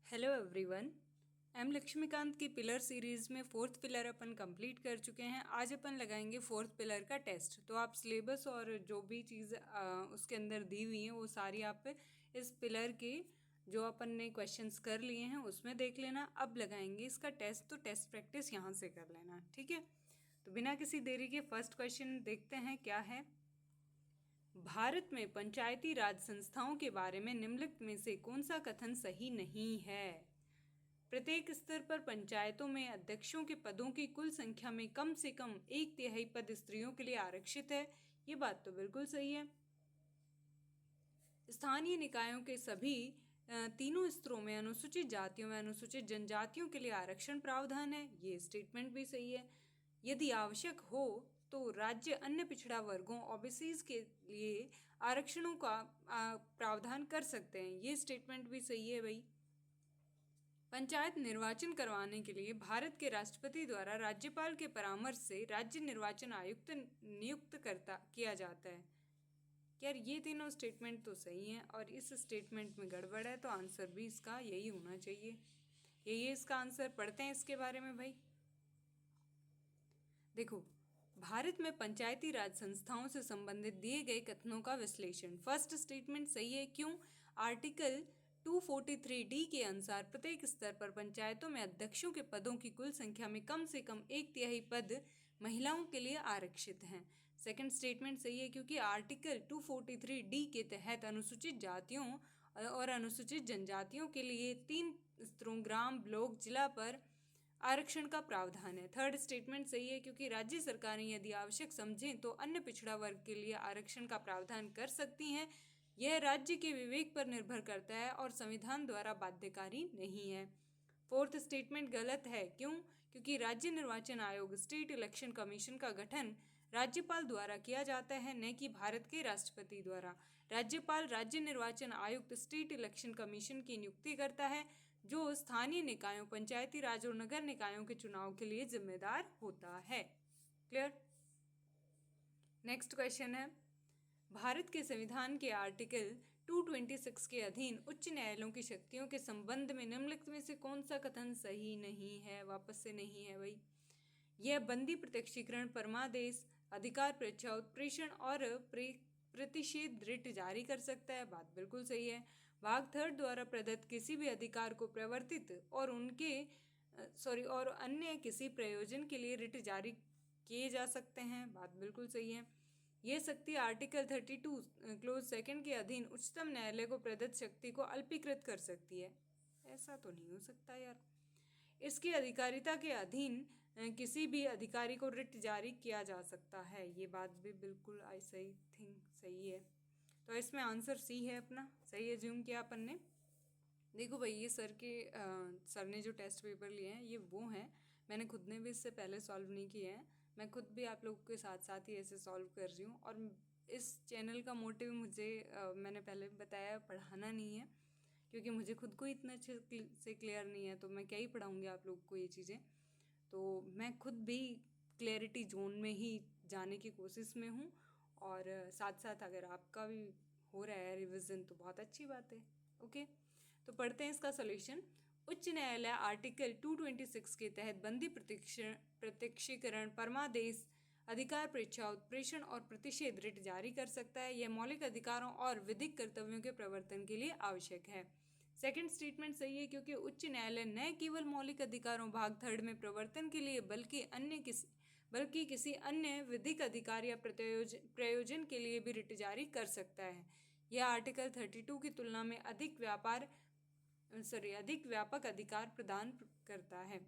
Hello everyone. M Laxmikant की pillar series में fourth pillar अपन complete कर चुके हैं। आज अपन लगाएंगे फोर्थ पिलर का टेस्ट। तो आप सिलेबस और जो भी चीज़ उसके अंदर दी हुई हैं वो सारी आप इस पिलर के जो अपन ने क्वेश्चंस कर लिए हैं उसमें देख लेना। अब लगाएंगे इसका टेस्ट, तो टेस्ट प्रैक्टिस यहाँ से कर लेना, ठीक है। तो बिना किसी देरी के फर्स्ट क्वेश्चन देखते हैं क्या है। भारत में पंचायती राज संस्थाओं के बारे में निम्नलिखित में से कौन सा कथन सही नहीं है। प्रत्येक स्तर पर पंचायतों में अध्यक्षों के पदों की कुल संख्या में कम से कम 1/3 पद स्त्रियों के लिए आरक्षित है। ये बात तो बिल्कुल सही है। स्थानीय निकायों के सभी तीनों स्तरों में अनुसूचित जातियों व अनुसूचित जनजातियों के लिए आरक्षण प्रावधान है। ये स्टेटमेंट भी सही है। यदि आवश्यक हो तो राज्य अन्य पिछड़ा वर्गों ओबीसीज के लिए आरक्षणों का प्रावधान कर सकते हैं। ये स्टेटमेंट भी सही है भाई। पंचायत निर्वाचन करवाने के लिए भारत के राष्ट्रपति द्वारा राज्यपाल के परामर्श से राज्य निर्वाचन आयुक्त नियुक्त किया जाता है। यार ये तीनों स्टेटमेंट तो सही हैं और इस स्टेटमेंट में गड़बड़ है, तो आंसर भी इसका यही होना चाहिए। यही है इसका आंसर। पढ़ते हैं इसके बारे में भाई। देखो, भारत में पंचायती राज संस्थाओं से संबंधित दिए गए कथनों का विश्लेषण। फर्स्ट स्टेटमेंट सही है। क्यों? आर्टिकल 243D के अनुसार प्रत्येक स्तर पर पंचायतों में अध्यक्षों के पदों की कुल संख्या में कम से कम 1/3 पद महिलाओं के लिए आरक्षित हैं। सेकंड स्टेटमेंट सही है क्योंकि आर्टिकल 243D के तहत अनुसूचित जातियों और अनुसूचित जनजातियों के लिए 3 स्तरों ग्राम, ब्लॉक, जिला पर आरक्षण का प्रावधान है। थर्ड स्टेटमेंट सही है क्योंकि राज्य सरकारें यदि आवश्यक समझें तो अन्य पिछड़ा वर्ग के लिए आरक्षण का प्रावधान कर सकती हैं। यह राज्य के विवेक पर निर्भर करता है और संविधान द्वारा बाध्यकारी नहीं है। फोर्थ स्टेटमेंट गलत है। क्यों? क्योंकि राज्य निर्वाचन आयोग स्टेट इलेक्शन कमीशन का गठन राज्यपाल द्वारा किया जाता है, न कि भारत के राष्ट्रपति द्वारा। राज्यपाल राज्य निर्वाचन आयुक्त स्टेट इलेक्शन कमीशन की नियुक्ति करता है, जो स्थानीय निकायों, पंचायती राज और नगर निकायों के चुनाव के लिए जिम्मेदार होता है। क्लियर? नेक्स्ट क्वेश्चन है, भारत के संविधान के आर्टिकल 226 के अधीन उच्च न्यायालयों की शक्तियों के संबंध में निम्नलिखित में से कौन सा कथन सही नहीं है? वापस से नहीं है भाई। यह बंदी, प्रत्यक्षीकरण, परमादेश, अधिकार परीक्षा, उत्प्रेषण और प्रतिषेध रिट जारी कर सकता है। बात बिल्कुल सही है। भाग थर्ड द्वारा प्रदत्त किसी भी अधिकार को प्रवर्तित और और अन्य किसी प्रयोजन के लिए रिट जारी किए जा सकते हैं। बात बिल्कुल सही है। यह शक्ति आर्टिकल 32 क्लोज सेकंड के अधीन उच्चतम न्यायालय को प्रदत्त शक्ति को अल्पीकृत कर सकती है। ऐसा तो नहीं हो सकता यार। इसकी अधिकारिता के अधीन किसी भी अधिकारी को रिट जारी किया जा सकता है। ये बात भी बिल्कुल आई सही थिंक सही है। तो इसमें आंसर सी है अपना। सही एज्यूम किया अपन ने। देखो भाई, ये सर ने जो टेस्ट पेपर लिए हैं ये वो हैं। मैंने खुद ने भी इससे पहले सॉल्व नहीं किए हैं। मैं खुद भी आप लोगों के साथ साथ ही ऐसे सॉल्व कर रही हूँ। और इस चैनल का मोटिव मुझे मैंने पहले बताया, पढ़ाना नहीं है, क्योंकि मुझे खुद को इतना अच्छे से क्लियर नहीं है, तो मैं क्या ही पढ़ाऊँगी आप लोग को ये चीज़ें। तो मैं खुद भी क्लैरिटी जोन में ही जाने की कोशिश में हूँ। और साथ साथ अगर आपका भी हो रहा है रिवीजन तो बहुत अच्छी बात है। ओके, तो पढ़ते हैं इसका सॉल्यूशन। उच्च न्यायालय आर्टिकल 226 के तहत बंदी, प्रत्यक्षीकरण, परमादेश, अधिकार परीक्षा, उत्प्रेषण और प्रतिषेध रिट जारी कर सकता है। यह मौलिक अधिकारों और विधिक कर्तव्यों के प्रवर्तन के लिए आवश्यक है। सेकंड स्टेटमेंट सही है क्योंकि उच्च न्यायालय न केवल मौलिक अधिकारों भाग थर्ड में प्रवर्तन के लिए बल्कि किसी अन्य विधिक अधिकार या प्रयोजन के लिए भी रिट जारी कर सकता है। यह आर्टिकल 32 की तुलना में अधिक व्यापक अधिकार प्रदान करता है।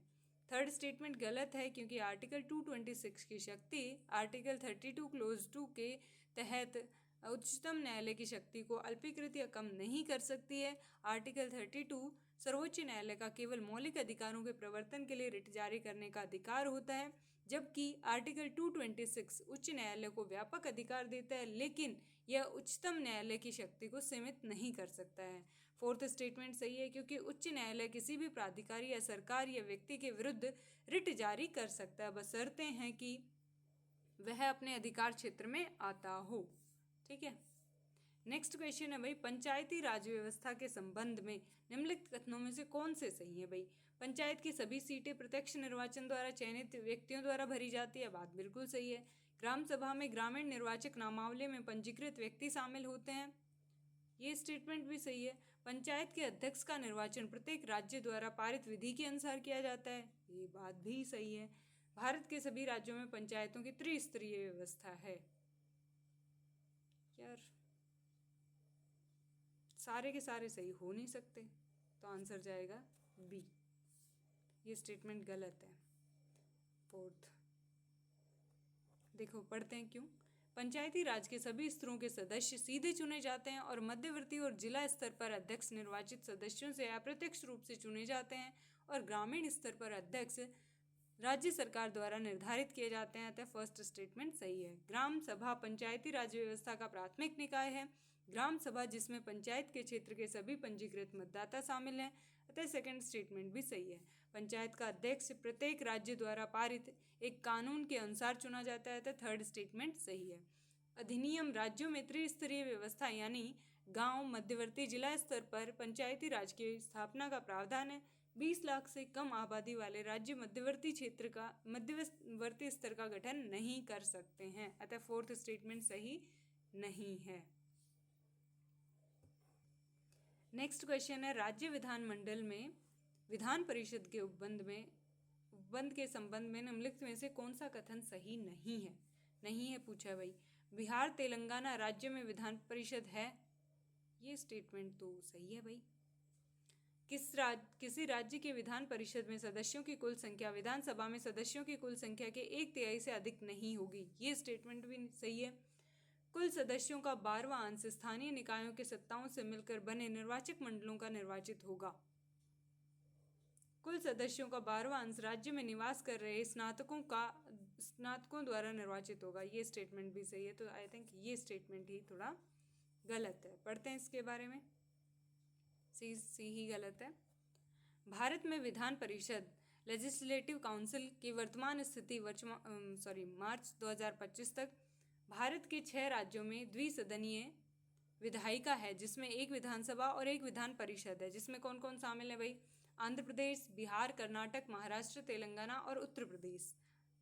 थर्ड स्टेटमेंट गलत है क्योंकि आर्टिकल 226 की शक्ति आर्टिकल 32 क्लोज 2 के तहत उच्चतम न्यायालय की शक्ति को अल्पीकृत या कम नहीं कर सकती है। आर्टिकल 32 सर्वोच्च न्यायालय का केवल मौलिक अधिकारों के प्रवर्तन के लिए रिट जारी करने का अधिकार होता है, जबकि आर्टिकल 226 उच्च न्यायालय को व्यापक अधिकार देता है, लेकिन यह उच्चतम न्यायालय की शक्ति को सीमित नहीं कर सकता है। फोर्थ स्टेटमेंट सही है क्योंकि उच्च न्यायालय किसी भी प्राधिकारी या सरकार या व्यक्ति के विरुद्ध रिट जारी कर सकता है, बशर्ते हैं कि वह अपने अधिकार क्षेत्र में आता हो। ठीक है। नेक्स्ट क्वेश्चन है भाई, पंचायती राज व्यवस्था के संबंध में निम्नलिखित कथनों में से कौन से सही है भाई? पंचायत की सभी सीटें प्रत्यक्ष निर्वाचन द्वारा चयनित व्यक्तियों द्वारा भरी जाती है, बात बिल्कुल सही है। ग्राम सभा में ग्रामीण निर्वाचक नामावली में पंजीकृत व्यक्ति शामिल होते हैं, ये स्टेटमेंट भी सही है। पंचायत के अध्यक्ष का निर्वाचन प्रत्येक राज्य द्वारा पारित विधि के अनुसार किया जाता है, ये बात भी सही है। भारत के सभी राज्यों में पंचायतों की त्रिस्तरीय व्यवस्था है। यार सारे के सारे सही हो नहीं सकते, तो आंसर जाएगा बी, ये स्टेटमेंट गलत है। फोर्थ देखो, पढ़ते हैं क्यों। पंचायती राज के सभी स्तरों के सदस्य सीधे चुने जाते हैं और मध्यवर्ती और जिला स्तर पर अध्यक्ष निर्वाचित सदस्यों से अप्रत्यक्ष रूप से चुने जाते हैं और ग्रामीण स्तर पर अध्यक्ष राज्य सरकार द्वारा निर्धारित किए जाते हैं, अतः फर्स्ट स्टेटमेंट सही है। ग्राम सभा पंचायती राज व्यवस्था का प्राथमिक निकाय है। ग्राम सभा जिसमें पंचायत के क्षेत्र के सभी पंजीकृत मतदाता शामिल हैं, अतः सेकंड स्टेटमेंट भी सही है। पंचायत का अध्यक्ष प्रत्येक राज्य द्वारा पारित एक कानून के अनुसार चुना जाता है, तो थर्ड स्टेटमेंट सही है। अधिनियम राज्यों में त्रिस्तरीय व्यवस्था यानी गांव, मध्यवर्ती, जिला स्तर पर पंचायती राज की स्थापना का प्रावधान है। 20 लाख से कम आबादी वाले राज्य मध्यवर्ती स्तर का गठन नहीं कर सकते हैं, अतः फोर्थ स्टेटमेंट सही नहीं है। नेक्स्ट क्वेश्चन है, राज्य विधानमंडल में विधान परिषद के उपबंध के संबंध में निम्नलिखित में से कौन सा कथन सही नहीं है पूछा भाई। बिहार तेलंगाना राज्य में विधान परिषद है, ये स्टेटमेंट तो सही है भाई। किसी राज्य के विधान परिषद में सदस्यों की कुल संख्या विधानसभा में सदस्यों की कुल संख्या के 1/3 से अधिक नहीं होगी, ये स्टेटमेंट भी सही है। कुल सदस्यों का 12वां अंश स्थानीय निकायों के सत्ताओं से मिलकर बने निर्वाचक मंडलों का निर्वाचित होगा। कुल सदस्यों का 12वां अंश राज्य में निवास कर रहे स्नातकों द्वारा निर्वाचित होगा, ये स्टेटमेंट भी सही है। तो आई थिंक ये स्टेटमेंट ही थोड़ा गलत है, पढ़ते हैं इसके बारे में। सी ही गलत है। भारत में विधान परिषद लेजिस्लेटिव काउंसिल की वर्तमान स्थिति मार्च 2025 तक भारत के 6 राज्यों में द्विसदनीय विधायिका है, जिसमें एक विधानसभा और एक विधान परिषद है। जिसमें कौन कौन शामिल है भाई? आंध्र प्रदेश, बिहार, कर्नाटक, महाराष्ट्र, तेलंगाना और उत्तर प्रदेश,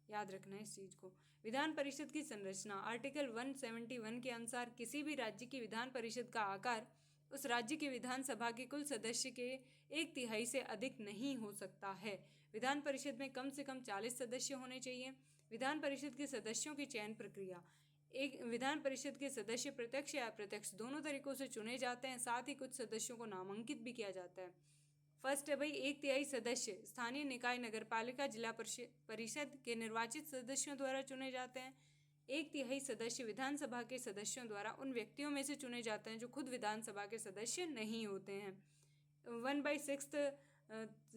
याद रखना है इस चीज़ को। विधान परिषद की संरचना आर्टिकल 171 के अनुसार किसी भी राज्य की विधान परिषद का आकार उस राज्य की विधानसभा के कुल सदस्य के 1/3 से अधिक नहीं हो सकता है। विधान परिषद में कम से कम 40 सदस्य होने चाहिए। विधान परिषद के सदस्यों की चयन प्रक्रिया, एक विधान परिषद के सदस्य प्रत्यक्ष या अप्रत्यक्ष दोनों तरीकों से चुने जाते हैं, साथ ही कुछ सदस्यों को नामांकित भी किया जाता है। फर्स्ट है भाई, 1/3 सदस्य स्थानीय निकाय, नगरपालिका, जिला परिषद के निर्वाचित सदस्यों द्वारा चुने जाते हैं। 1/3 सदस्य विधानसभा के सदस्यों द्वारा उन व्यक्तियों में से चुने जाते हैं जो खुद विधानसभा के सदस्य नहीं होते हैं। 1/6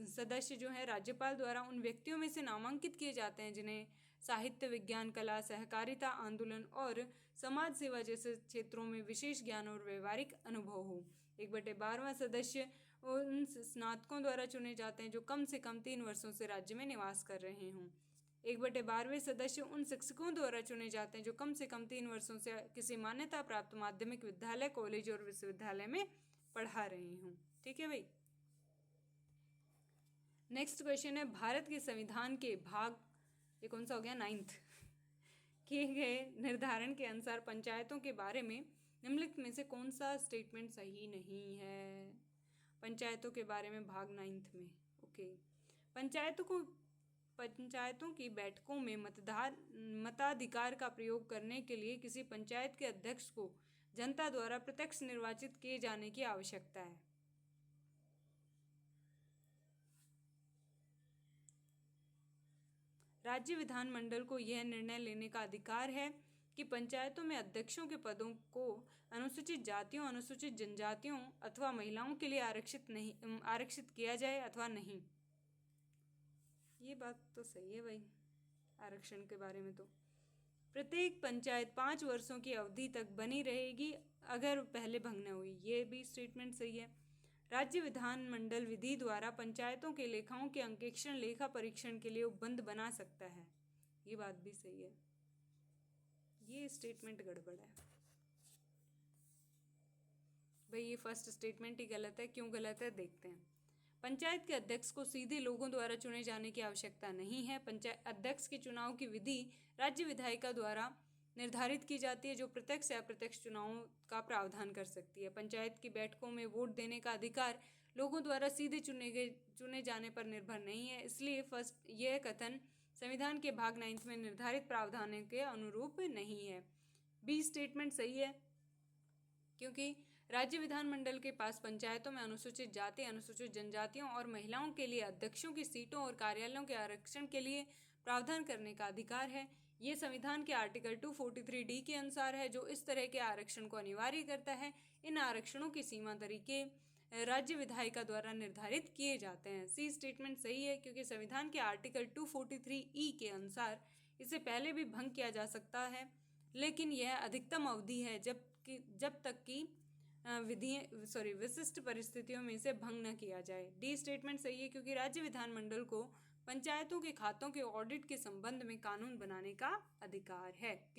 सदस्य जो है राज्यपाल द्वारा उन व्यक्तियों में से नामांकित किए जाते हैं जिन्हें साहित्य, विज्ञान, कला, सहकारिता आंदोलन और समाज सेवा जैसे क्षेत्रों में विशेष ज्ञान और व्यवहारिक अनुभव हो। 1/12 सदस्य उन स्नातकों द्वारा चुने जाते हैं जो कम से कम 3 वर्षों से राज्य में निवास कर रहे हों। 1/12 सदस्य उन शिक्षकों द्वारा चुने जाते हैं जो कम से कम 3 वर्षों से किसी मान्यता प्राप्त माध्यमिक विद्यालय, कॉलेज और विश्वविद्यालय में पढ़ा रहे हों। ठीक है भाई। नेक्स्ट क्वेश्चन है, भारत के संविधान के भाग, ये कौन सा हो गया, 9th किए गए निर्धारण के अनुसार पंचायतों के बारे में निम्नलिखित में से कौन सा स्टेटमेंट सही नहीं है? पंचायतों के बारे में भाग 9th में, ओके। पंचायतों की बैठकों में मताधिकार का प्रयोग करने के लिए किसी पंचायत के अध्यक्ष को जनता द्वारा प्रत्यक्ष निर्वाचित किए जाने की आवश्यकता है। राज्य विधानमंडल को यह निर्णय लेने का अधिकार है कि पंचायतों में अध्यक्षों के पदों को अनुसूचित जातियों, अनुसूचित जनजातियों अथवा महिलाओं के लिए आरक्षित किया जाए अथवा नहीं। ये बात तो सही है भाई, आरक्षण के बारे में। तो प्रत्येक पंचायत 5 वर्षों की अवधि तक बनी रहेगी अगर पहले भंग न हुई, ये भी स्टेटमेंट सही है। राज्य विधानमंडल विधि द्वारा पंचायतों के लेखाओं के अंकेक्षण, लेखा परीक्षण के लिए उपबंध बना सकता है, ये बात भी सही है। ये स्टेटमेंट गड़बड़ है। भाई ये फर्स्ट स्टेटमेंट ही गलत है। क्यों गलत है देखते हैं। पंचायत के अध्यक्ष को सीधे लोगों द्वारा चुने जाने की आवश्यकता नहीं है। पंचायत अध्यक्ष के चुनाव की विधि राज्य विधायिका द्वारा निर्धारित की जाती है, जो प्रत्यक्ष या अप्रत्यक्ष चुनावों का प्रावधान कर सकती है। पंचायत की बैठकों में वोट देने का अधिकार लोगों द्वारा सीधे चुने जाने पर निर्भर नहीं है। इसलिए फर्स्ट यह कथन संविधान के भाग 9 में निर्धारित प्रावधानों के अनुरूप नहीं है। बी स्टेटमेंट सही है, क्योंकि राज्य विधानमंडल के पास पंचायतों में अनुसूचित जाति, अनुसूचित जनजातियों और महिलाओं के लिए अध्यक्षों की सीटों और कार्यालयों के आरक्षण के लिए प्रावधान करने का अधिकार है। ये संविधान के आर्टिकल 243D के अनुसार है, जो इस तरह के आरक्षण को अनिवार्य करता है। इन आरक्षणों की सीमा तरीके राज्य विधायिका द्वारा निर्धारित किए जाते हैं। सी स्टेटमेंट सही है, क्योंकि संविधान के आर्टिकल 243E के अनुसार इसे पहले भी भंग किया जा सकता है, लेकिन यह अधिकतम अवधि है जब तक कि विशिष्ट परिस्थितियों में इसे भंग न किया जाए। डी स्टेटमेंट सही है, क्योंकि राज्य विधानमंडल को पंचायतों के खातों के ऑडिट के संबंध में कानून बनाने का अधिकार है।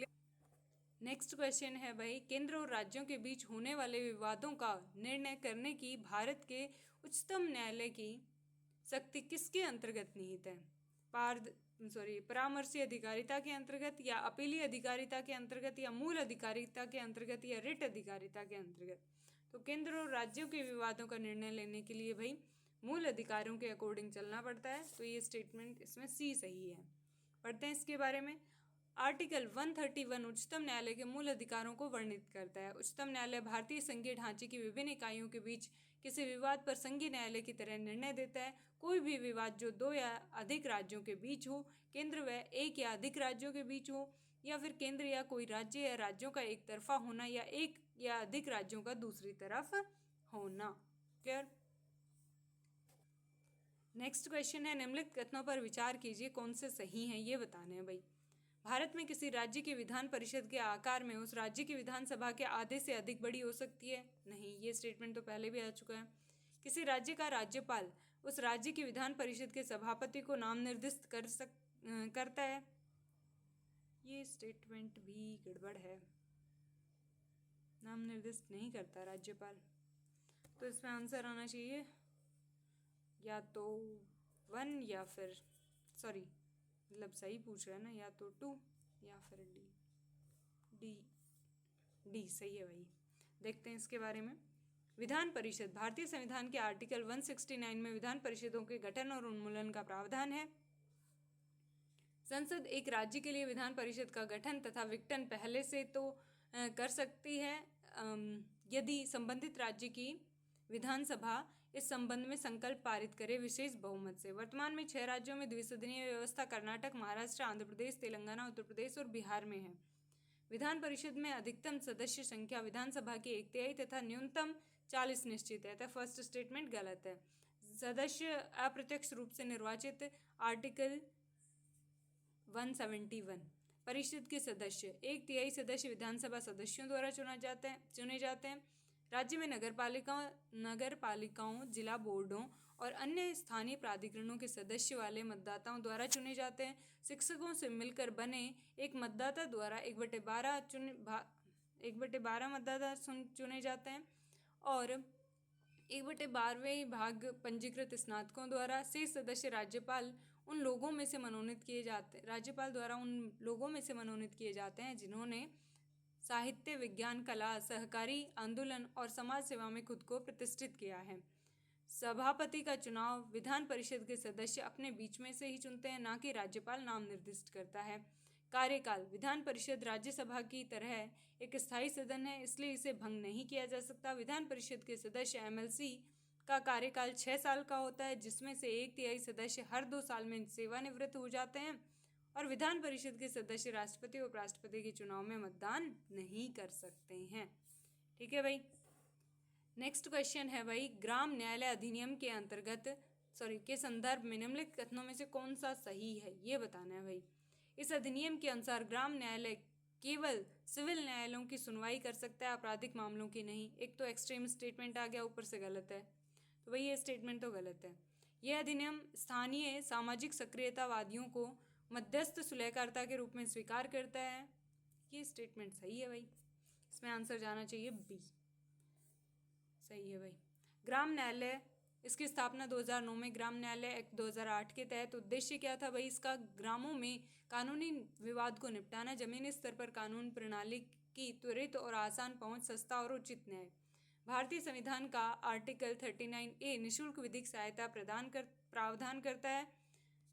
नेक्स्ट क्वेश्चन है भाई, केंद्र और राज्यों के बीच होने वाले विवादों का निर्णय करने की भारत के उच्चतम न्यायालय की शक्ति किसके अंतर्गत निहित है? परामर्शी अधिकारिता के अंतर्गत, या अपीली अधिकारिता के अंतर्गत, या मूल अधिकारिता के अंतर्गत, या रिट अधिकारिता के अंतर्गत? तो केंद्र और राज्यों के विवादों का निर्णय लेने के लिए भाई मूल अधिकारों के अकॉर्डिंग चलना पड़ता है। तो ये स्टेटमेंट इसमें सी सही है। पढ़ते हैं इसके बारे में। आर्टिकल 131 उच्चतम न्यायालय के मूल अधिकारों को वर्णित करता है। उच्चतम न्यायालय भारतीय संघीय ढांचे की विभिन्न इकाइयों के बीच किसी विवाद पर संघीय न्यायालय की तरह निर्णय देता है। कोई भी विवाद जो 2 या अधिक राज्यों के बीच हो, केंद्र व 1 या अधिक राज्यों के बीच हो, या फिर केंद्र या कोई राज्य या राज्यों का एक तरफा होना, या 1 या अधिक राज्यों का दूसरी तरफ होना। क्लियर? नेक्स्ट क्वेश्चन है, निम्नलिखित कथनों पर विचार कीजिए, कौन से सही हैं ये बताने हैं भाई। भारत में किसी राज्य की विधान परिषद के आकार में उस राज्य की विधानसभा के आधे से अधिक बड़ी हो सकती है? नहीं, ये स्टेटमेंट तो पहले भी आ चुका है। किसी राज्य का राज्यपाल उस राज्य की विधान परिषद के सभापति को नाम निर्दिष्ट करता है? ये स्टेटमेंट भी गड़बड़ है, नाम निर्दिष्ट नहीं करता राज्यपाल। तो इसमें आंसर आना चाहिए या तो 1 या फिर मतलब सही पूछ रहा है ना, या तो 2 या फिर डी सही है भाई। देखते हैं इसके बारे में। विधान परिषद भारतीय संविधान के आर्टिकल 169 में विधान परिषदों के गठन और उन्मूलन का प्रावधान है। संसद एक राज्य के लिए विधान परिषद का गठन तथा विघटन पहले से तो कर सकती है यदि संबंधित राज्य की विधानसभा इस संबंध में संकल्प पारित करे विशेष बहुमत से। वर्तमान में 6 राज्यों में द्विसदनीय व्यवस्था कर्नाटक, महाराष्ट्र, आंध्र प्रदेश, तेलंगाना, उत्तर प्रदेश और बिहार में है। विधान परिषद में अधिकतम सदस्य संख्या विधानसभा की 1/3 तथा न्यूनतम 40 निश्चित है। फर्स्ट स्टेटमेंट गलत है। सदस्य अप्रत्यक्ष रूप से निर्वाचित, आर्टिकल 171। परिषद के सदस्य 1/3 सदस्य विधानसभा सदस्यों द्वारा चुने जाते हैं। राज्य में नगरपालिकाओं, जिला बोर्डों और अन्य स्थानीय प्राधिकरणों के सदस्य वाले मतदाताओं द्वारा चुने जाते हैं। शिक्षकों से मिलकर बने एक मतदाता द्वारा 1/12 मतदाता चुने जाते हैं और 1/12वें भाग पंजीकृत स्नातकों द्वारा। शेष सदस्य राज्यपाल उन लोगों में से मनोनीत किए जाते हैं जिन्होंने साहित्य, विज्ञान, कला, सहकारी आंदोलन और समाज सेवा में खुद को प्रतिष्ठित किया है। सभापति का चुनाव विधान परिषद के सदस्य अपने बीच में से ही चुनते हैं, ना कि राज्यपाल नाम निर्दिष्ट करता है। कार्यकाल विधान परिषद राज्यसभा की तरह एक स्थायी सदन है, इसलिए इसे भंग नहीं किया जा सकता। विधान परिषद के सदस्य MLC का कार्यकाल 6 साल का होता है, जिसमें से 1/3 सदस्य हर 2 साल में सेवानिवृत्त हो जाते हैं और विधान परिषद के सदस्य राष्ट्रपति और उपराष्ट्रपति के चुनाव में मतदान नहीं कर सकते हैं। ठीक है भाई। नेक्स्ट क्वेश्चन है भाई, ग्राम न्यायालय अधिनियम के अंतर्गत के संदर्भ में निम्नलिखित कथनों में से कौन सा सही है ये बताना है भाई। इस अधिनियम के अनुसार ग्राम न्यायालय केवल सिविल न्यायालयों की सुनवाई कर सकता है, आपराधिक मामलों की नहीं। एक तो एक्सट्रीम स्टेटमेंट आ गया, ऊपर से गलत है, तो भाई ये स्टेटमेंट तो गलत है। यह अधिनियम स्थानीय सामाजिक सक्रियतावादियों को मध्यस्थ सुलहकर्ता के रूप में स्वीकार करता है। ये स्टेटमेंट सही है भाई, इसमें आंसर जाना चाहिए बी। सही है भाई। ग्राम न्यायालय, इसकी स्थापना 2009 में ग्राम न्यायालय एक्ट 2008 के तहत। उद्देश्य क्या था भाई इसका? ग्रामों में कानूनी विवाद को निपटाना, जमीनी स्तर पर कानून प्रणाली की त्वरित और आसान पहुंच, सस्ता और उचित न्याय। भारतीय संविधान का आर्टिकल 39A निःशुल्क विधिक सहायता प्रावधान करता है।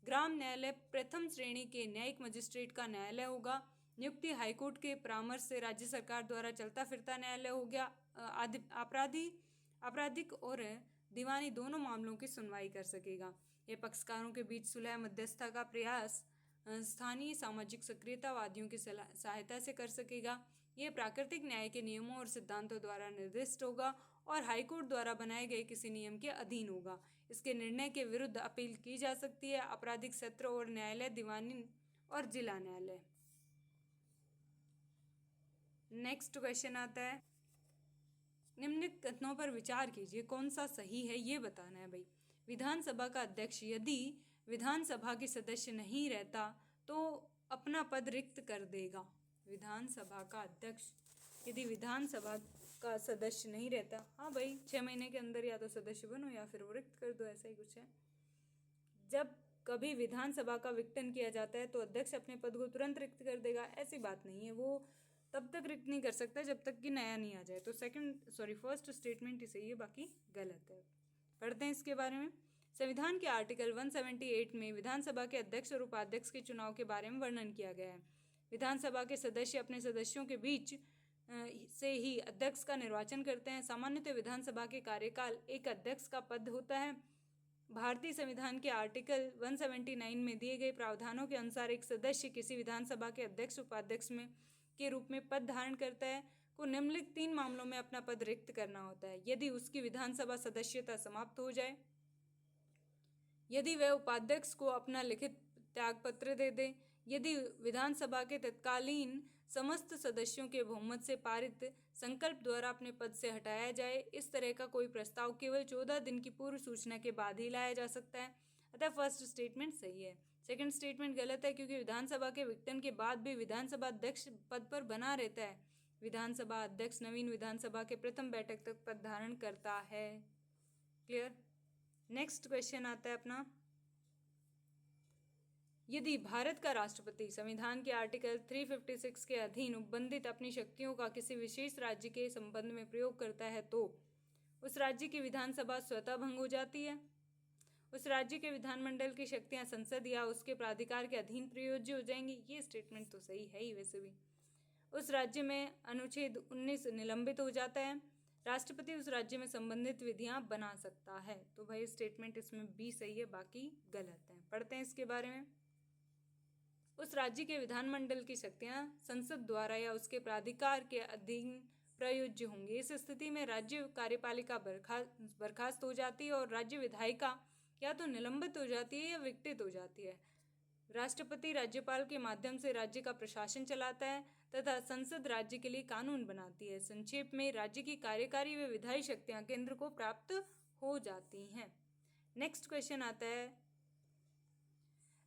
ग्राम न्यायालय प्रथम श्रेणी के न्यायिक मजिस्ट्रेट का न्यायालय होगा। नियुक्ति हाईकोर्ट के परामर्श से राज्य सरकार द्वारा चलता फिरता न्यायालय हो गया। आपराधिक और दीवानी दोनों मामलों की सुनवाई कर सकेगा। यह पक्षकारों के बीच सुलह मध्यस्थता का प्रयास स्थानीय सामाजिक सक्रियतावादियों की सहायता से कर सकेगा। यह प्राकृतिक न्याय के नियमों और सिद्धांतों द्वारा निर्दिष्ट होगा और हाईकोर्ट द्वारा बनाए गए किसी नियम के अधीन होगा। इसके निर्णय के विरुद्ध अपील की जा सकती है। आपराधिक सत्र और न्यायालय, दीवानी और जिला न्यायालय। नेक्स्ट क्वेश्चन आता है, निम्नलिखित कथनों पर विचार कीजिए, कौन सा सही है ये बताना है भाई। विधानसभा का अध्यक्ष यदि विधानसभा के सदस्य नहीं रहता तो अपना पद रिक्त कर देगा। विधानसभा का अध्यक्ष यदि विधानसभा का सदस्य नहीं रहता, हाँ भाई 6 महीने के अंदर या तो सदस्य बनो या फिर वो रिक्त कर दो, ऐसा ही कुछ है। जब कभी विधानसभा का विघटन किया जाता है तो अध्यक्ष अपने पद को तुरंत रिक्त कर देगा, ऐसी बात नहीं है। वो तब तक रिक्त नहीं कर सकता जब तक कि नया नहीं आ जाए। तो फर्स्ट स्टेटमेंट ही सही है, बाकी गलत है। पढ़ते हैं इसके बारे में। संविधान के आर्टिकल 178 में विधानसभा के अध्यक्ष और उपाध्यक्ष के चुनाव के बारे में वर्णन किया गया है। विधानसभा के सदस्य अपने सदस्यों के बीच से ही अध्यक्ष का निर्वाचन करते हैं। सामान्यतः विधानसभा के कार्यकाल एक अध्यक्ष का पद होता है। भारतीय संविधान के आर्टिकल 179 में दिए गए प्रावधानों के अनुसार एक सदस्य किसी विधानसभा के अध्यक्ष उपाध्यक्ष में के रूप में पद धारण करता है को निम्नलिखित 3 मामलों में अपना पद रिक्त करना होता है। यदि उसकी विधानसभा सदस्यता समाप्त हो जाए, यदि वह उपाध्यक्ष को अपना लिखित त्यागपत्र दे दे, यदि विधानसभा के तत्कालीन समस्त सदस्यों के बहुमत से पारित संकल्प द्वारा अपने पद से हटाया जाए। इस तरह का कोई प्रस्ताव केवल 14 दिन की पूर्व सूचना के बाद ही लाया जा सकता है। अतः फर्स्ट स्टेटमेंट सही है। सेकंड स्टेटमेंट गलत है, क्योंकि विधानसभा के विघटन के बाद भी विधानसभा अध्यक्ष पद पर बना रहता है। विधानसभा अध्यक्ष नवीन विधानसभा के प्रथम बैठक तक पद धारण करता है। क्लियर। नेक्स्ट क्वेश्चन आता है अपना, यदि भारत का राष्ट्रपति संविधान के आर्टिकल 356 के अधीन उपबंधित अपनी शक्तियों का किसी विशेष राज्य के संबंध में प्रयोग करता है तो उस राज्य की विधानसभा स्वतः भंग हो जाती है। उस राज्य के विधानमंडल की शक्तियां संसद या उसके प्राधिकार के अधीन प्रयोज्य हो जाएंगी। ये स्टेटमेंट तो सही है ही वैसे भी। उस राज्य में अनुच्छेद 19 निलंबित हो जाता है। राष्ट्रपति उस राज्य में संबंधित विधियां बना सकता है। तो भाई स्टेटमेंट इसमें बी सही है, बाकी गलत है। पढ़ते हैं इसके बारे में। उस राज्य के विधानमंडल की शक्तियां संसद द्वारा या उसके प्राधिकार के अधीन प्रयोज्य होंगी। इस स्थिति में राज्य कार्यपालिका बर्खास्त हो जाती है और राज्य विधायिका या तो निलंबित हो जाती है या विघटित हो जाती है। राष्ट्रपति राज्यपाल के माध्यम से राज्य का प्रशासन चलाता है तथा संसद राज्य के लिए कानून बनाती है। संक्षेप में राज्य की कार्यकारी व विधायी शक्तियां केंद्र को प्राप्त हो जाती हैं। नेक्स्ट क्वेश्चन आता है,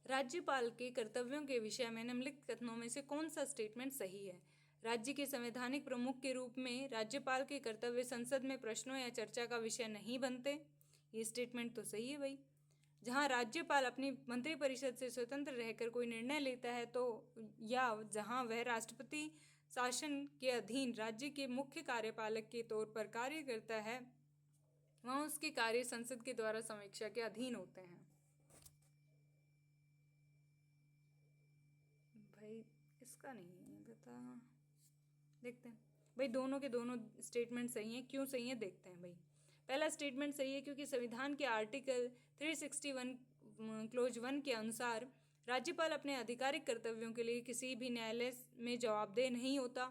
राज्यपाल के कर्तव्यों के विषय में निम्नलिखित कथनों में से कौन सा स्टेटमेंट सही है। राज्य के संवैधानिक प्रमुख के रूप में राज्यपाल के कर्तव्य संसद में प्रश्नों या चर्चा का विषय नहीं बनते। ये स्टेटमेंट तो सही है भाई। जहां राज्यपाल अपनी मंत्रिपरिषद से स्वतंत्र रहकर कोई निर्णय लेता है तो या जहां वह राष्ट्रपति शासन के अधीन राज्य के मुख्य कार्यपालक के तौर पर कार्य करता है, वहां उसके कार्य संसद के द्वारा समीक्षा के अधीन होते हैं। भाई इसका नहीं है पता, देखते हैं भाई। दोनों के दोनों स्टेटमेंट सही हैं। क्यों सही है देखते हैं भाई। पहला स्टेटमेंट सही है क्योंकि संविधान के आर्टिकल 361 क्लोज 1 के अनुसार राज्यपाल अपने आधिकारिक कर्तव्यों के लिए किसी भी न्यायालय में जवाबदेह नहीं होता।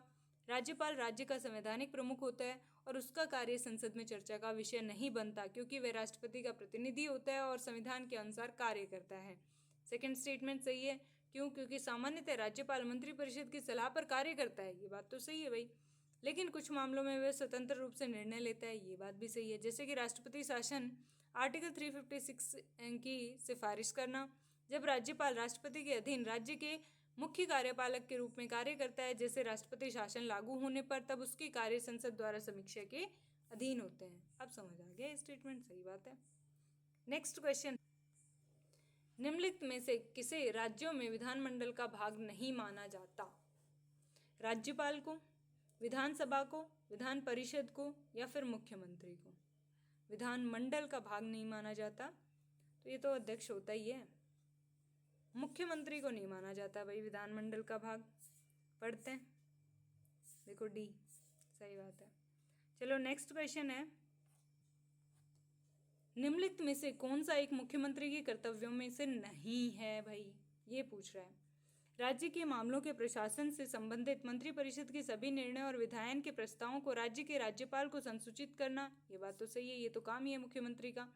राज्यपाल राज्य का संवैधानिक प्रमुख होता है और उसका कार्य संसद में चर्चा का विषय नहीं बनता, क्योंकि वह राष्ट्रपति का प्रतिनिधि होता है और संविधान के अनुसार कार्य करता है। सेकंड स्टेटमेंट सही है क्योंकि सामान्यतः राज्यपाल मंत्रिपरिषद की सलाह पर कार्य करता है। ये बात तो सही है भाई, लेकिन कुछ मामलों में वह स्वतंत्र रूप से निर्णय लेता है। ये बात भी सही है, जैसे कि राष्ट्रपति शासन आर्टिकल 356 की सिफारिश करना। जब राज्यपाल राष्ट्रपति के अधीन राज्य के मुख्य कार्यपालक के रूप में कार्य करता है, जैसे राष्ट्रपति शासन लागू होने पर, तब उसकी कार्य संसद द्वारा समीक्षा के अधीन होते हैं। अब समझ आ गया स्टेटमेंट, सही बात है। नेक्स्ट क्वेश्चन, निम्नलिखित में से किसे राज्यों में विधानमंडल का भाग नहीं माना जाता? राज्यपाल को, विधानसभा को, विधान परिषद को, या फिर मुख्यमंत्री को? विधानमंडल का भाग नहीं माना जाता तो ये तो अध्यक्ष होता ही है। मुख्यमंत्री को नहीं माना जाता भाई विधानमंडल का भाग। पढ़ते हैं, देखो डी, सही बात है। चलो नेक्स्ट क्वेश्चन है, निम्नलिखित में से कौन सा एक मुख्यमंत्री के कर्तव्यों में से नहीं है? भाई ये पूछ रहा है। राज्य के मामलों के प्रशासन से संबंधित मंत्रिपरिषद के सभी निर्णय और विधायन के प्रस्तावों को राज्य के राज्यपाल को संसूचित करना, ये बात तो सही है, ये तो काम ही है मुख्यमंत्री का।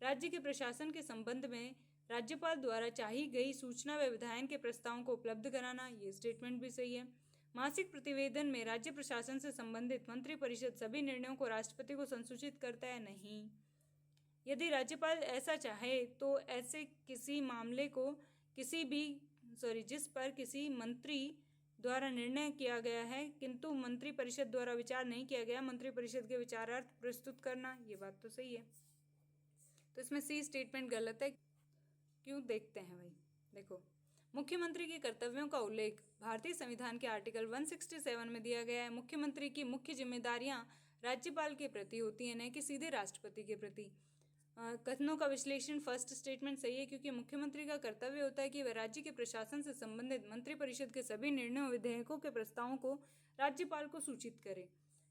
राज्य के प्रशासन के संबंध में राज्यपाल द्वारा चाही गई सूचना व विधायन के प्रस्तावों को उपलब्ध कराना, ये स्टेटमेंट भी सही है। मासिक प्रतिवेदन में राज्य प्रशासन से संबंधित मंत्रिपरिषद सभी निर्णयों को राष्ट्रपति को संसूचित करता है, नहीं। यदि राज्यपाल ऐसा चाहे तो ऐसे किसी मामले को जिस पर किसी मंत्री द्वारा निर्णय किया गया है किंतु मंत्रिपरिषद द्वारा विचार नहीं किया गया, मंत्रिपरिषद के विचारार्थ प्रस्तुत करना, ये बात तो सही है। तो इसमें सी स्टेटमेंट गलत है, क्यों? देखते हैं भाई। देखो, मुख्यमंत्री के कर्तव्यों का उल्लेख भारतीय संविधान के आर्टिकल 167 में दिया गया है। मुख्यमंत्री की मुख्य जिम्मेदारियां राज्यपाल के प्रति होती हैं, न कि सीधे राष्ट्रपति के प्रति। कथनों का विश्लेषण, फर्स्ट स्टेटमेंट सही है क्योंकि मुख्यमंत्री का कर्तव्य होता है कि वह राज्य के प्रशासन से संबंधित मंत्रिपरिषद के सभी निर्णयों विधेयकों के प्रस्तावों को राज्यपाल को सूचित करे।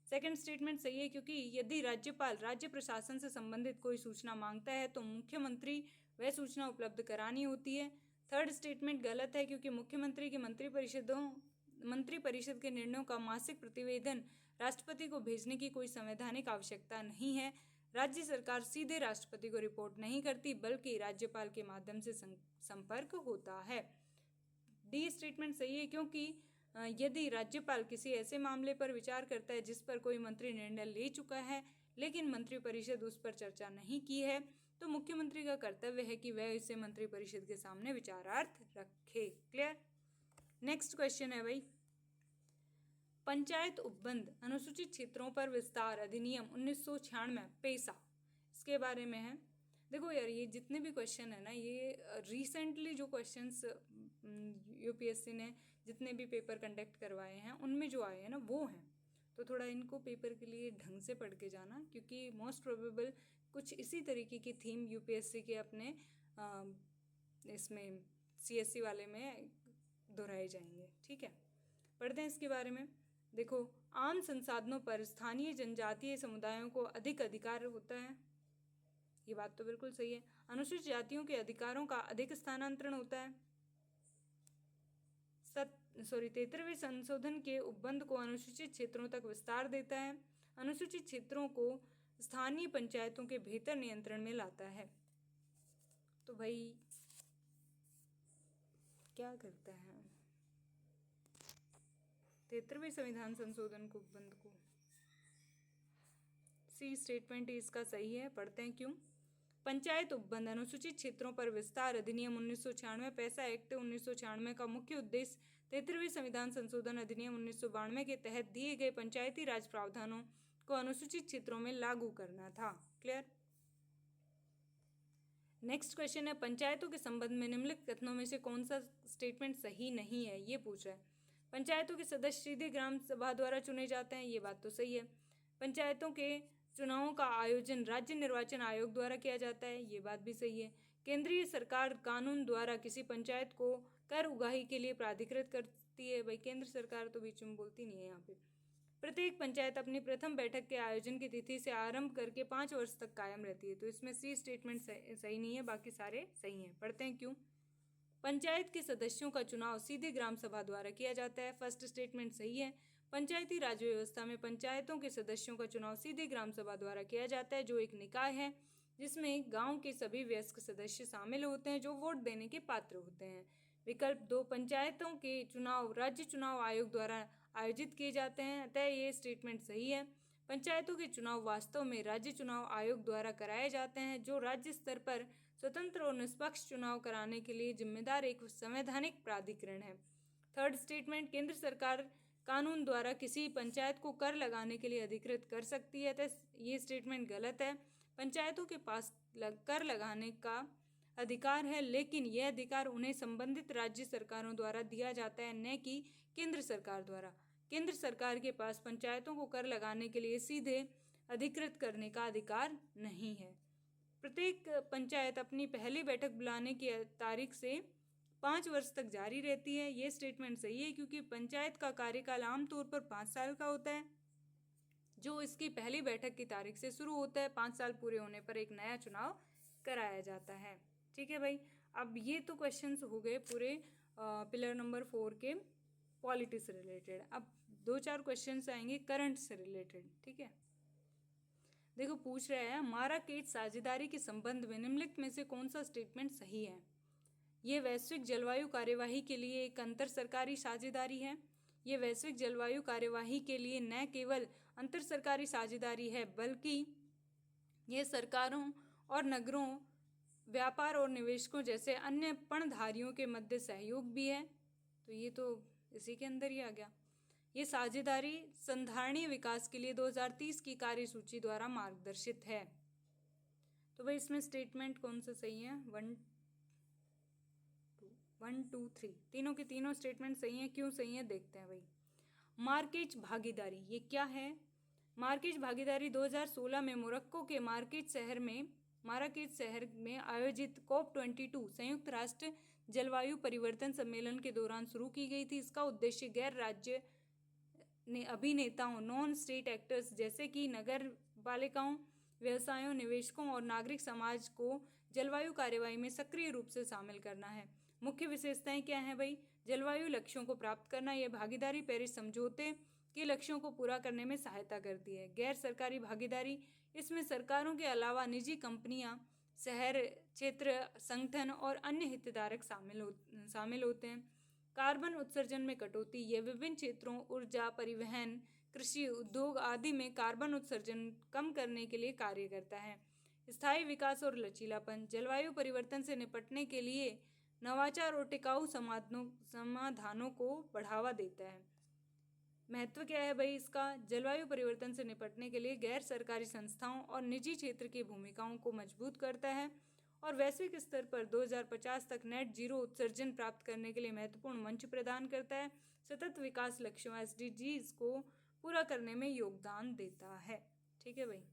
सेकंड स्टेटमेंट सही है क्योंकि यदि राज्यपाल राज्य प्रशासन से संबंधित कोई सूचना मांगता है तो मुख्यमंत्री वह सूचना उपलब्ध करानी होती है। थर्ड स्टेटमेंट गलत है क्योंकि मुख्यमंत्री की मंत्रिपरिषद के निर्णयों का मासिक प्रतिवेदन राष्ट्रपति को भेजने की कोई संवैधानिक आवश्यकता नहीं है। राज्य सरकार सीधे राष्ट्रपति को रिपोर्ट नहीं करती बल्कि राज्यपाल के माध्यम से संपर्क होता है। डी स्टेटमेंट सही है क्योंकि यदि राज्यपाल किसी ऐसे मामले पर विचार करता है जिस पर कोई मंत्री निर्णय ले चुका है लेकिन मंत्रिपरिषद उस पर चर्चा नहीं की है तो मुख्यमंत्री का कर्तव्य है कि वह इसे मंत्रिपरिषद के सामने विचारार्थ रखे। क्लियर? नेक्स्ट क्वेश्चन है भाई, पंचायत उपबंध अनुसूचित क्षेत्रों पर विस्तार अधिनियम 1996 पेशा, इसके बारे में है। देखो यार, ये जितने भी क्वेश्चन है ना, ये रिसेंटली जो क्वेश्चंस यूपीएससी ने जितने भी पेपर कंडक्ट करवाए हैं उनमें जो आए हैं ना वो हैं, तो थोड़ा इनको पेपर के लिए ढंग से पढ़ के जाना क्योंकि मोस्ट प्रोबेबल कुछ इसी तरीके की थीम यूपीएससी के अपने इसमें सीएससी वाले में दोहराए जाएंगे। ठीक है, पढ़ते हैं इसके बारे में। देखो, आम संसाधनों पर स्थानीय जनजातीय समुदायों को अधिक अधिकार होता है, ये बात तो बिल्कुल सही है। अनुसूचित जातियों के अधिकारों का अधिक स्थानांतरण होता है। 73वें संशोधन के उपबंध को अनुसूचित क्षेत्रों तक विस्तार देता है। अनुसूचित क्षेत्रों को स्थानीय पंचायतों के भीतर नियंत्रण में लाता है। तो भाई क्या करता है 73वें संविधान संशोधन को, उपबंध को? सी स्टेटमेंट इसका सही है। पढ़ते हैं क्यों। पंचायत उपबंध अनुसूचित क्षेत्रों पर विस्तार अधिनियम 1996 पैसा एक्ट 1996 का मुख्य उद्देश्य 73वें संविधान संशोधन अधिनियम 1992 के तहत दिए गए पंचायती राज प्रावधानों को अनुसूचित क्षेत्रों में लागू करना था। क्लियर? नेक्स्ट क्वेश्चन है, पंचायतों के संबंध में निम्नलिखित कथनों में से कौन सा स्टेटमेंट सही नहीं है, ये पूछ रहा है। पंचायतों के सदस्य सीधे ग्राम सभा द्वारा चुने जाते हैं, ये बात तो सही है। पंचायतों के चुनावों का आयोजन राज्य निर्वाचन आयोग द्वारा किया जाता है, ये बात भी सही है। केंद्रीय सरकार कानून द्वारा किसी पंचायत को कर उगाही के लिए प्राधिकृत करती है। भाई केंद्र सरकार तो बीच में बोलती नहीं है यहाँ पे। प्रत्येक पंचायत अपनी प्रथम बैठक के आयोजन की तिथि से आरंभ करके 5 वर्ष तक कायम रहती है। तो इसमें सी स्टेटमेंट सही नहीं है, बाकी सारे सही हैं। पढ़ते हैं क्यों। पंचायत के सदस्यों का चुनाव सीधे ग्राम सभा द्वारा किया जाता है। फर्स्ट स्टेटमेंट सही है। पंचायती राज व्यवस्था में पंचायतों के सदस्यों का चुनाव सीधे ग्राम सभा द्वारा किया जाता है, जो एक निकाय है जिसमें गांव के सभी वयस्क सदस्य शामिल होते हैं जो वोट देने के पात्र होते हैं। विकल्प 2, पंचायतों के चुनाव राज्य चुनाव आयोग द्वारा आयोजित किए जाते हैं, अतः ये स्टेटमेंट सही है। पंचायतों के चुनाव वास्तव में राज्य चुनाव आयोग द्वारा कराए जाते हैं, जो राज्य स्तर पर स्वतंत्र और निष्पक्ष चुनाव कराने के लिए जिम्मेदार एक संवैधानिक प्राधिकरण है। थर्ड स्टेटमेंट, केंद्र सरकार कानून द्वारा किसी पंचायत को कर लगाने के लिए अधिकृत कर सकती है। तो ये स्टेटमेंट गलत है। पंचायतों के पास कर लगाने का अधिकार है, लेकिन यह अधिकार उन्हें संबंधित राज्य सरकारों द्वारा दिया जाता है, न कि केंद्र सरकार द्वारा। केंद्र सरकार के पास पंचायतों को कर लगाने के लिए सीधे अधिकृत करने का अधिकार नहीं है। प्रत्येक पंचायत अपनी पहली बैठक बुलाने की तारीख से 5 वर्ष तक जारी रहती है। ये स्टेटमेंट सही है, क्योंकि पंचायत का कार्यकाल आमतौर पर 5 साल का होता है, जो इसकी पहली बैठक की तारीख से शुरू होता है। 5 साल पूरे होने पर एक नया चुनाव कराया जाता है। ठीक है भाई। अब ये तो क्वेश्चंस हो गए पूरे पिलर नंबर 4 के पॉलिटी से रिलेटेड। अब 2-4 क्वेश्चंस आएंगे करंट से रिलेटेड। ठीक है, देखो पूछ रहा है माराकेच साझेदारी के संबंध में निम्नलिखित में से कौन सा स्टेटमेंट सही है। ये वैश्विक जलवायु कार्यवाही के लिए एक अंतर सरकारी साझेदारी है। ये वैश्विक जलवायु कार्यवाही के लिए न केवल अंतर सरकारी साझेदारी है, बल्कि यह सरकारों और नगरों, व्यापार और निवेशकों जैसे अन्य पणधारियों के मध्य सहयोग भी है। तो ये तो इसी के अंदर ही आ गया। ये साझेदारी संधारणीय विकास के लिए 2030 की कार्यसूची द्वारा मार्गदर्शित है। तो भाई इसमें स्टेटमेंट कौन सा सही है? 1 2 3 तीनों के तीनों स्टेटमेंट सही हैं। क्यों सही है देखते हैं भाई। मार्केच भागीदारी ये क्या है? मार्केच भागीदारी 2016 में मोरक्को के माराकेच शहर में आयोजित COP22 संयुक्त राष्ट्र जलवायु परिवर्तन सम्मेलन के दौरान शुरू की गई थी। इसका उद्देश्य गैर राज्य अभिनेताओं, नॉन स्टेट एक्टर्स जैसे कि नगर पालिकाओं, व्यवसायों, निवेशकों और नागरिक समाज को जलवायु कार्यवाही में सक्रिय रूप से शामिल करना है। मुख्य विशेषताएं क्या हैं भाई? जलवायु लक्ष्यों को प्राप्त करना। यह भागीदारी पेरिस समझौते के लक्ष्यों को पूरा करने में सहायता करती है। गैर सरकारी भागीदारी, इसमें सरकारों के अलावा निजी कंपनियां, शहर क्षेत्र संगठन और अन्य हितधारक शामिल होते हैं। कार्बन उत्सर्जन में कटौती, यह विभिन्न क्षेत्रों, ऊर्जा, परिवहन, कृषि, उद्योग आदि में कार्बन उत्सर्जन कम करने के लिए कार्य करता है। स्थायी विकास और लचीलापन, जलवायु परिवर्तन से निपटने के लिए नवाचार और टिकाऊ समाधानों को बढ़ावा देता है। महत्व क्या है भाई इसका? जलवायु परिवर्तन से निपटने के लिए गैर सरकारी संस्थाओं और निजी क्षेत्र की भूमिकाओं को मजबूत करता है और वैश्विक स्तर पर 2050 तक नेट जीरो उत्सर्जन प्राप्त करने के लिए महत्वपूर्ण मंच प्रदान करता है। सतत विकास लक्ष्यों SDGs को पूरा करने में योगदान देता है। ठीक है भाई।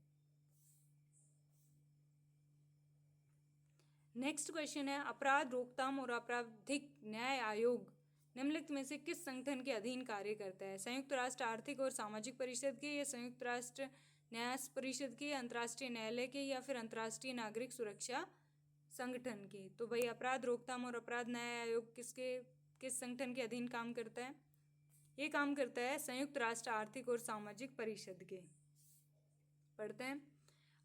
नेक्स्ट क्वेश्चन है अपराध रोकथाम और आपराधिक न्याय आयोग निम्नलिखित में से किस संगठन के अधीन कार्य करता है? संयुक्त राष्ट्र आर्थिक और सामाजिक परिषद के, या संयुक्त राष्ट्र न्यास परिषद के, अंतर्राष्ट्रीय न्यायालय के, या फिर अंतर्राष्ट्रीय नागरिक सुरक्षा संगठन के? तो भाई अपराध रोकथाम और अपराध न्याय आयोग किस संगठन के अधीन काम करता है? ये काम करता है संयुक्त राष्ट्र आर्थिक और सामाजिक परिषद के। पढ़ते हैं।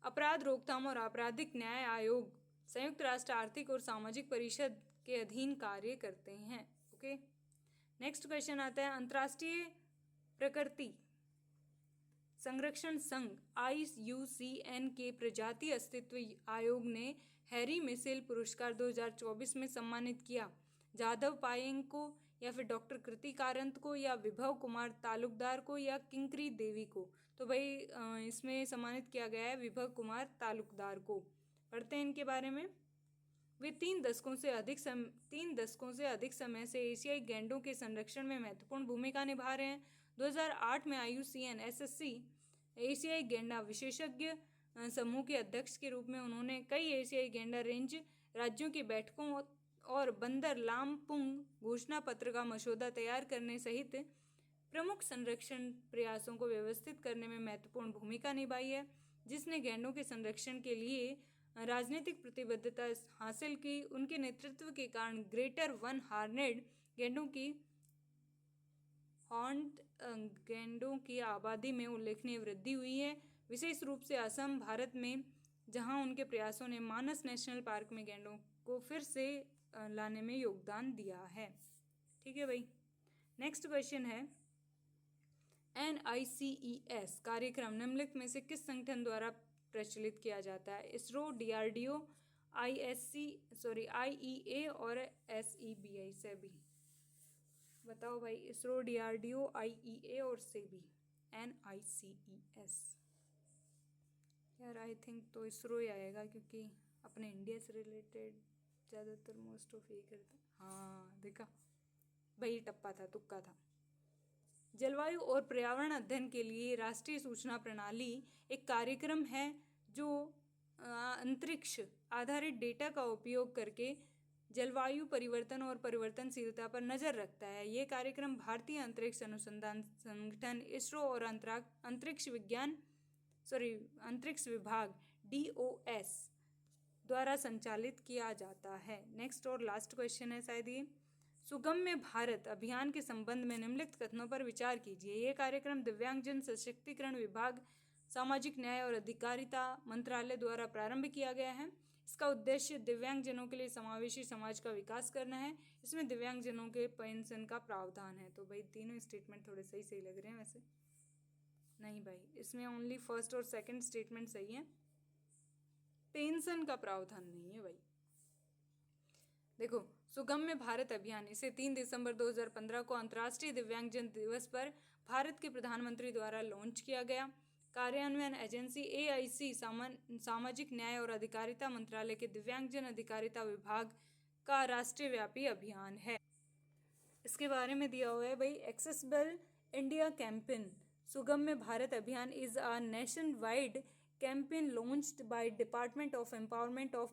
अपराध रोकथाम और आपराधिक न्याय आयोग संयुक्त राष्ट्र आर्थिक और सामाजिक परिषद के अधीन कार्य करते हैं। ओके, नेक्स्ट क्वेश्चन आता है अंतर्राष्ट्रीय प्रकृति संरक्षण संघ IUCN के प्रजाति अस्तित्व आयोग ने हैरी मिशेल पुरस्कार 2024 में सम्मानित किया। जादव पायेंग को, या फिर डॉक्टर कृति कारंत को, या विभव कुमार तालुकदार को, या किंकरी देवी को? तो भाई इसमें सम्मानित किया गया है विभव कुमार तालुकदार को। पढ़ते हैं इनके बारे में। वे 3 दशकों से अधिक समय से एशियाई गैंडों के संरक्षण में महत्वपूर्ण भूमिका निभा रहे हैं। 2008 में IUCN SSC एशियाई गैंडा विशेषज्ञ समूह के अध्यक्ष के रूप में उन्होंने कई एशियाई गैंडा रेंज राज्यों की बैठकों और बंदर लामपुंग घोषणा पत्र का मसौदा तैयार करने सहित प्रमुख संरक्षण प्रयासों को व्यवस्थित करने में महत्वपूर्ण भूमिका निभाई है, जिसने गैंडों के संरक्षण के लिए राजनीतिक प्रतिबद्धता हासिल की। उनके नेतृत्व के कारण ग्रेटर वन हॉर्नेड गैंडों की आबादी में उल्लेखनीय वृद्धि हुई है, विशेष रूप से असम, भारत में, जहां उनके प्रयासों ने मानस नेशनल पार्क में गैंडों को फिर से लाने में योगदान दिया है। ठीक है भाई। नेक्स्ट क्वेश्चन है NICES कार्यक्रम निम्नलिखित में से किस संगठन द्वारा प्रचलित किया जाता है? इसरो, DRDO, IEA और SEBI। बताओ भाई, इसरो, DRDO, IEA और सेबी, NICES। यार आई थिंक तो इसरो ही आएगा, क्योंकि अपने इंडिया से रिलेटेड ज़्यादातर मोस्ट ऑफ ये करता है। हाँ देखा भाई, टप्पा था, तुक्का था। जलवायु और पर्यावरण अध्ययन के लिए राष्ट्रीय सूचना प्रणाली एक कार्यक्रम है जो अंतरिक्ष आधारित डेटा का उपयोग करके जलवायु परिवर्तन और परिवर्तनशीलता पर नज़र रखता है। ये कार्यक्रम भारतीय अंतरिक्ष अनुसंधान संगठन इसरो और अंतरिक्ष विभाग DOS द्वारा संचालित किया जाता है। नेक्स्ट और लास्ट क्वेश्चन है शायद ये, सुगम्य भारत अभियान के संबंध में निम्नलिखित कथनों पर विचार कीजिए। ये कार्यक्रम दिव्यांगजन सशक्तिकरण विभाग, सामाजिक न्याय और अधिकारिता मंत्रालय द्वारा प्रारंभ किया गया है। इसका उद्देश्य दिव्यांगजनों के लिए समावेशी समाज का विकास करना है। इसमें दिव्यांगजनों के पेंशन का प्रावधान है। तो भाई तीनों स्टेटमेंट थोड़े सही सही लग रहे हैं वैसे। नहीं भाई, इसमें ओनली फर्स्ट और सेकंड स्टेटमेंट सही है, पेंशन का प्रावधान नहीं है भाई। देखो, सुगम्य भारत अभियान, इसे 3 दिसंबर 2015 को अंतर्राष्ट्रीय दिव्यांगजन दिवस पर भारत के प्रधानमंत्री द्वारा लॉन्च किया गया। कार्यान्वयन एजेंसी AIC सामाजिक न्याय और अधिकारिता मंत्रालय के दिव्यांगजन अधिकारिता विभाग का राष्ट्रीय व्यापी अभियान है। इसके बारे में दिया हुआ है भाई, एक्सेसिबल इंडिया कैंपेन सुगम्य भारत अभियान is a nation wide campaign launched by department of empowerment of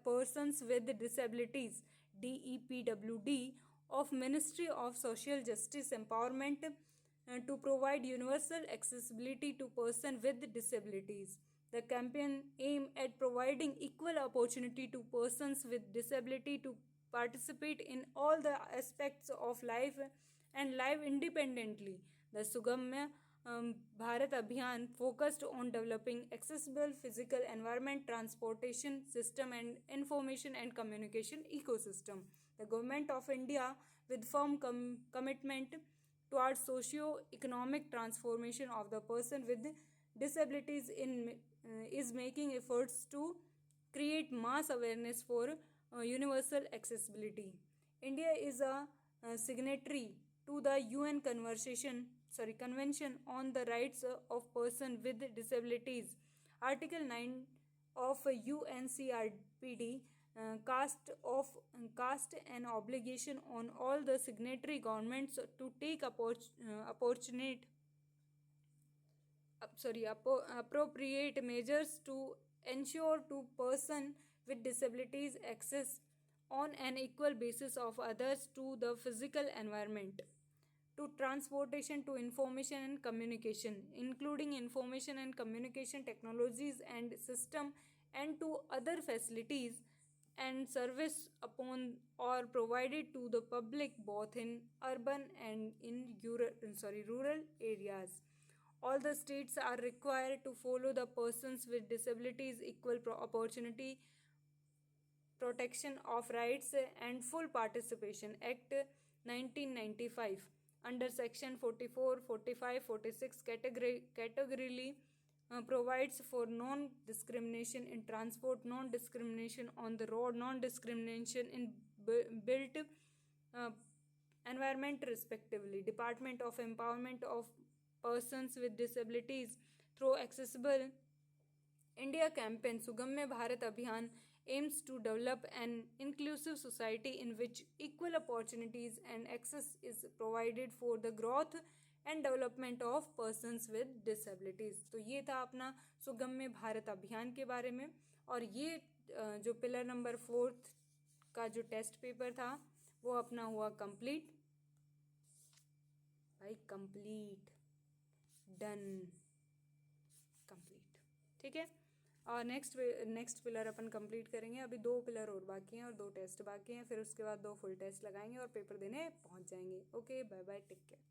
persons with disabilities DEPWD of Ministry of Social Justice Empowerment to provide universal accessibility to persons with disabilities. The campaign aims at providing equal opportunity to persons with disability to participate in all the aspects of life and live independently. The Sugamya Bharat Abhiyan focused on developing accessible physical environment, transportation system and information and communication ecosystem. The Government of India, with firm commitment towards socio-economic transformation of the person with disabilities is making efforts to create mass awareness for universal accessibility. India is a signatory to the UN Convention on the Rights of Persons with Disabilities. Article 9 of UNCRPD cast an obligation on all the signatory governments to take appropriate measures to ensure to persons with disabilities access on an equal basis of others to the physical environment, to transportation, to information and communication, including information and communication technologies and system, and to other facilities and service upon or provided to the public both in urban and in rural areas. All the states are required to follow the persons with disabilities equal opportunity protection of rights and full participation Act 1995 under section 44, 45, 46 categorically provides for non-discrimination in transport, non-discrimination on the road, non-discrimination in built environment respectively. Department of Empowerment of Persons with Disabilities through Accessible India campaign Sugamya Bharat Abhiyan aims to develop an inclusive society in which equal opportunities and access is provided for the growth and development of persons with disabilities. तो ये था अपना सुगम्य भारत अभियान के बारे में। और ये जो पिलर नंबर 4 का जो टेस्ट पेपर था वो अपना हुआ कंप्लीट भाई, कंप्लीट, डन, कंप्लीट, ठीक है। और नेक्स्ट पिलर अपन कंप्लीट करेंगे। अभी 2 पिलर और बाकी हैं और 2 टेस्ट बाकी हैं, फिर उसके बाद 2 फुल टेस्ट लगाएंगे और पेपर देने पहुंच जाएंगे। Okay, bye bye, take care.